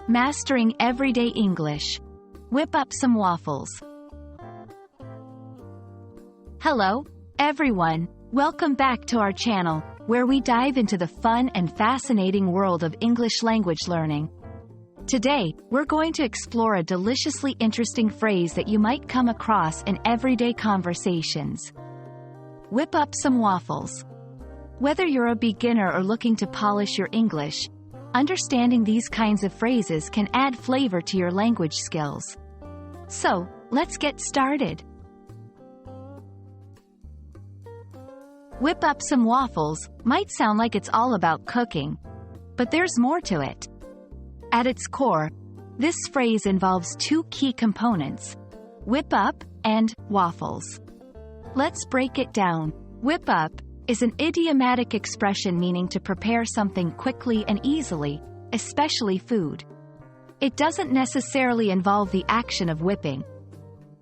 Mastering everyday English. Whip up some waffles. Hello, everyone. Welcome back to our channel, where we dive into the fun and fascinating world of English language learning. Today, we're going to explore a deliciously interesting phrase that you might come across in everyday conversations. Whip up some waffles. Whether you're a beginner or looking to polish your English, understanding these kinds of phrases can add flavor to your language skills. So, let's get started. Whip up some waffles might sound like it's all about cooking, but there's more to it. At its core, this phrase involves two key components: whip up and waffles. Let's break it down. Whip up is an idiomatic expression meaning to prepare something quickly and easily, especially food. It doesn't necessarily involve the action of whipping.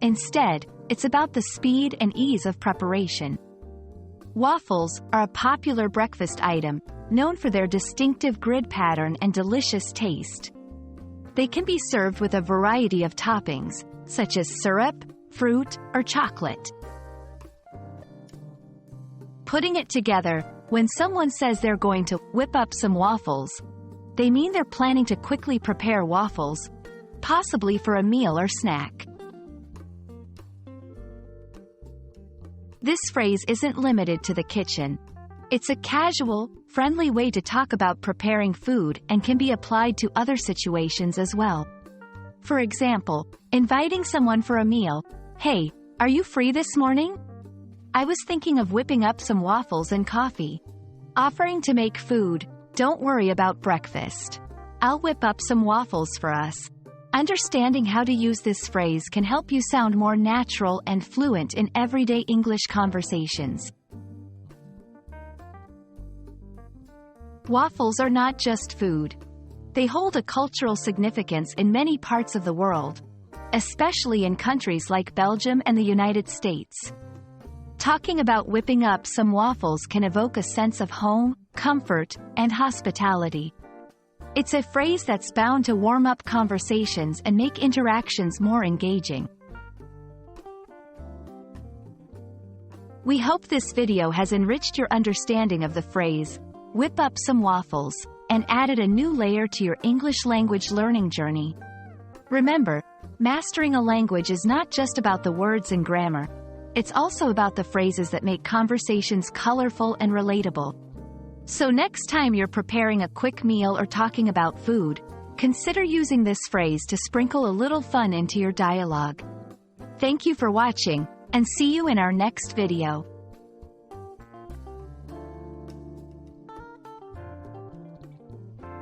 Instead, it's about the speed and ease of preparation. Waffles are a popular breakfast item, known for their distinctive grid pattern and delicious taste. They can be served with a variety of toppings, such as syrup, fruit, or chocolate. Putting it together, when someone says they're going to whip up some waffles, they mean they're planning to quickly prepare waffles, possibly for a meal or snack. This phrase isn't limited to the kitchen. It's a casual, friendly way to talk about preparing food and can be applied to other situations as well. For example, inviting someone for a meal. "Hey, are you free this morning? I was thinking of whipping up some waffles and coffee." Offering to make food. "Don't worry about breakfast. I'll whip up some waffles for us." Understanding how to use this phrase can help you sound more natural and fluent in everyday English conversations. Waffles are not just food. They hold a cultural significance in many parts of the world, especially in countries like Belgium and the United States. Talking about whipping up some waffles can evoke a sense of home, comfort, and hospitality. It's a phrase that's bound to warm up conversations and make interactions more engaging. We hope this video has enriched your understanding of the phrase, whip up some waffles, and added a new layer to your English language learning journey. Remember, mastering a language is not just about the words and grammar. It's also about the phrases that make conversations colorful and relatable. So next time you're preparing a quick meal or talking about food, consider using this phrase to sprinkle a little fun into your dialogue. Thank you for watching, and see you in our next video.